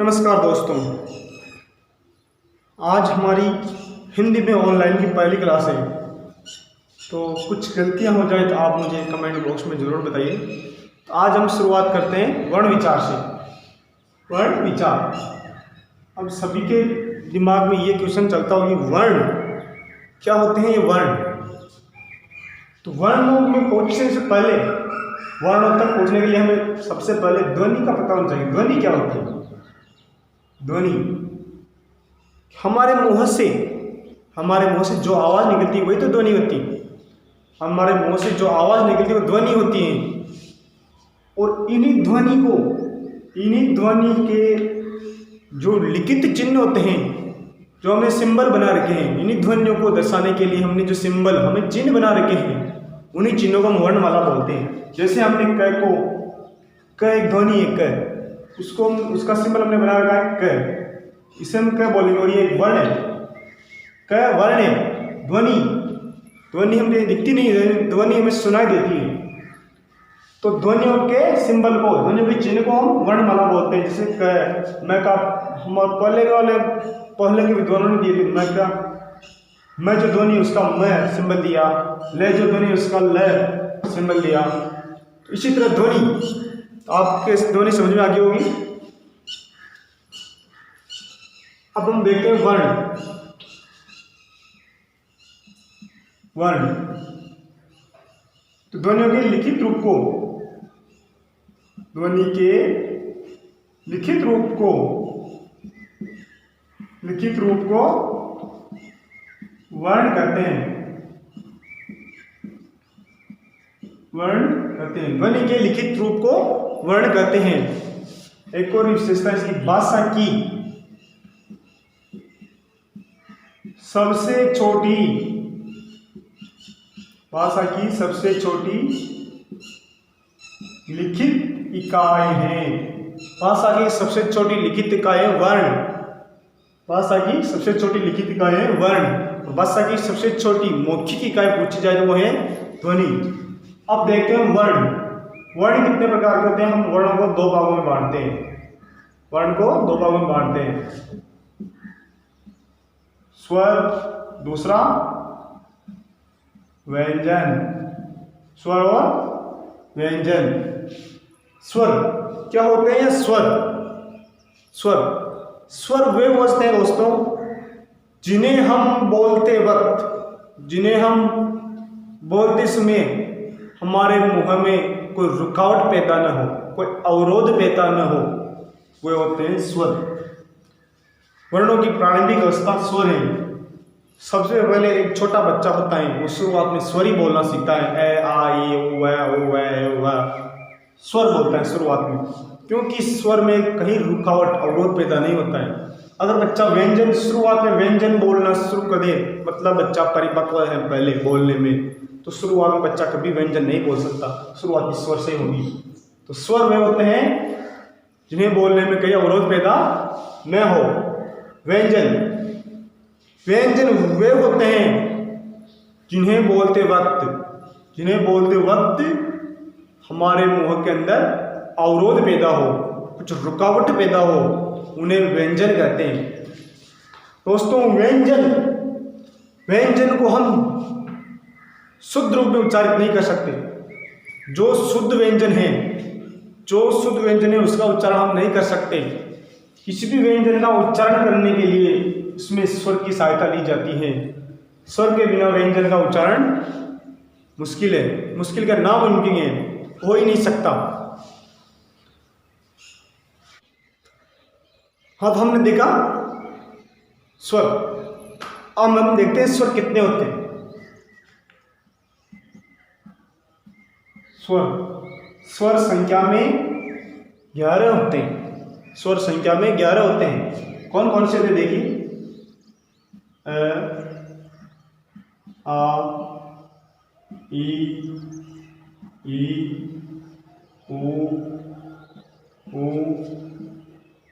नमस्कार दोस्तों, आज हमारी हिंदी में ऑनलाइन की पहली क्लास है। तो कुछ गलतियां हो जाए तो आप मुझे कमेंट बॉक्स में ज़रूर बताइए। तो आज हम शुरुआत करते हैं वर्ण विचार से। वर्ण विचार, अब सभी के दिमाग में ये क्वेश्चन चलता हो कि वर्ण क्या होते हैं। ये वर्ण, तो वर्णों में पहुँचने से पहले, वर्णों तक पहुँचने के लिए हमें सबसे पहले ध्वनि का पता होना चाहिए। ध्वनि क्या होती है? ध्वनि हमारे मुंह से जो आवाज़ निकलती है वही तो ध्वनि होती है। हमारे मुंह से जो आवाज़ निकलती है वो ध्वनि होती है। और इन्हीं ध्वनि के जो लिखित चिन्ह होते हैं, जो हमने सिंबल बना रखे हैं, इन्हीं ध्वनियों को दर्शाने के लिए हमने जो सिंबल, हमें चिन्ह बना रखे हैं, उन्हीं चिन्हों को हम वर्णमाला बोलते हैं। जैसे हमने क एक ध्वनि है, क, उसको उसका सिंबल हमने बना रखा है क, इसे हम क्या बोलेंगे? और ये वर्ण है, क वर्ण है। ध्वनि हमें दिखती नहीं है, ध्वनि हमें सुनाई देती है। तो ध्वनियों के सिंबल को, ध्वनियों के चिन्ह को हम वर्णमाला बोलते हैं। जैसे क, मैं का, हम पहले के विद्वानों ने दिए थे। मैं जो ध्वनि उसका मैं सिंबल दिया, ले जो ध्वनि उसका ल सिंबल दिया। तो इसी तरह ध्वनि, आपके ध्वनि समझ में आ गई होगी। अब हम देखते हैं वर्ण। तो ध्वनियों के लिखित रूप को, वर्ण कहते हैं। ध्वनि के लिखित रूप को वर्ण कहते हैं। एक और विशेषता इसकी, भाषा की सबसे छोटी लिखित इकाई है। भाषा की सबसे छोटी लिखित इकाई है वर्ण। भाषा की सबसे छोटी लिखित इकाई है वर्ण। भाषा की सबसे छोटी मौखिक इकाई पूछी जाए तो वो है ध्वनि। अब देखते हैं वर्ण कितने प्रकार के होते हैं। हम वर्णों को दो भागों में बांटते हैं। स्वर, दूसरा व्यंजन। स्वर और व्यंजन। स्वर क्या होते हैं? स्वर वे होते हैं दोस्तों जिन्हें हम बोलते समय हमारे मुंह में कोई रुकावट पैदा न हो, कोई अवरोध पैदा न हो, वे होते हैं स्वर। वर्णों की प्रारंभिक अवस्था स्वर है। सबसे पहले एक छोटा बच्चा होता है, वो शुरुआत में स्वर ही बोलना सीखता है। ए आ ई ओ व स्वर बोलता है शुरुआत में, क्योंकि स्वर में कहीं रुकावट, अवरोध पैदा नहीं होता है। अगर बच्चा शुरुआत में व्यंजन बोलना शुरू कर दे, मतलब बच्चा परिपक्व है पहले बोलने में, तो शुरुआत में बच्चा कभी व्यंजन नहीं बोल सकता, शुरुआती स्वर से होगी। तो स्वर वे होते हैं जिन्हें बोलने में कहीं अवरोध पैदा न हो। व्यंजन वे होते हैं जिन्हें बोलते वक्त हमारे मुंह के अंदर अवरोध पैदा हो, कुछ रुकावट पैदा हो, उन्हें व्यंजन कहते हैं। दोस्तों, व्यंजन को हम शुद्ध रूप में उच्चारित नहीं कर सकते। जो शुद्ध व्यंजन है उसका उच्चारण हम नहीं कर सकते। किसी भी व्यंजन का उच्चारण करने के लिए इसमें स्वर की सहायता ली जाती है। स्वर के बिना व्यंजन का उच्चारण मुश्किल का नामुमकिन है, हो ही नहीं सकता। अब हमने देखा स्वर। अब हम देखते हैं स्वर कितने होते हैं। स्वर संख्या में 11 होते हैं। स्वर संख्या में 11 होते हैं। कौन कौन से थे देखिए? अ, आ, ई, ऊ,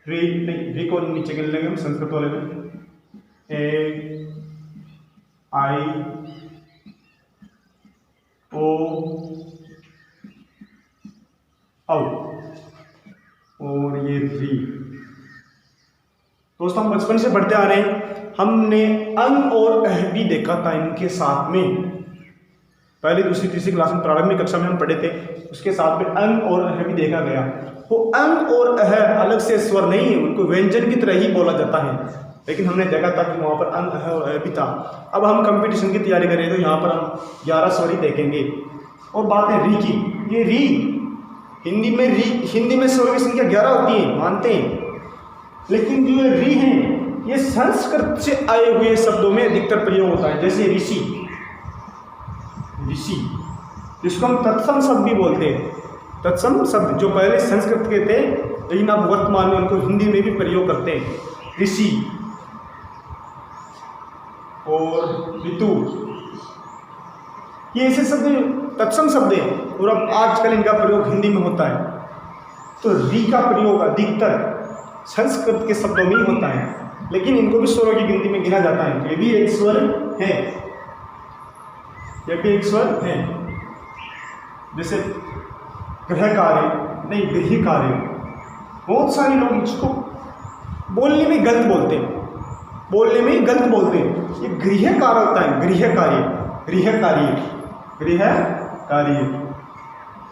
री को नीचे गिन लेंगे हम संस्कृत वाले में। ए, आई, ओ, औ, और ये री। दोस्तों हम बचपन से पढ़ते आ रहे हैं, हमने अं और अह भी देखा था इनके साथ में। पहली दूसरी तीसरी क्लास में प्रारंभिक कक्षा में हम पढ़े थे, उसके साथ में अं और अह भी देखा गया। वो अं और अह अलग से स्वर नहीं है, उनको व्यंजन की तरह ही बोला जाता है, लेकिन हमने देखा था कि वहाँ पर अं अह और अह भी था। अब हम कंपटीशन की तैयारी करें तो यहाँ पर हम 11 स्वर ही देखेंगे। और बात है री की, ये री हिंदी में स्वर की संख्या 11 होती है, मानते हैं, लेकिन जो ये री है ये संस्कृत से आए हुए शब्दों में अधिकतर प्रयोग होता है। जैसे ऋषि, जिसको हम तत्सम शब्द भी बोलते हैं। तत्सम शब्द जो पहले संस्कृत के थे, लेकिन अब वर्तमान में उनको हिंदी में भी प्रयोग करते हैं। ऋषि और ऋतु, ये ऐसे शब्द तत्सम शब्द हैं, और अब आजकल इनका प्रयोग हिंदी में होता है। तो री का प्रयोग अधिकतर संस्कृत के शब्दों में ही होता है, लेकिन इनको भी स्वरों की गिनती में गिना जाता है। ये भी एक स्वर है, ये भी एक स्वर है। जैसे गृह कार्य, नहीं गृह कार्य, बहुत सारे लोग इसको बोलने में गलत बोलते हैं, ये गृह कार्य होता है, गृह कार्य,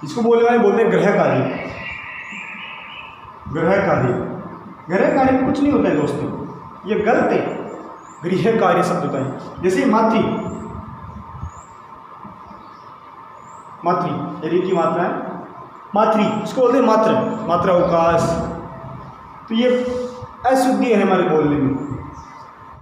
इसको बोलने वाले बोलते हैं गृह कार्य कुछ नहीं होता है दोस्तों, ये गलत है। गृह कार्य शब्द होता है। जैसे मातृ, ये री की मात्रा है, मातृ, इसको बोलते हैं मात्रा अवकाश। तो ये अशुद्धि है हमारे बोलने में,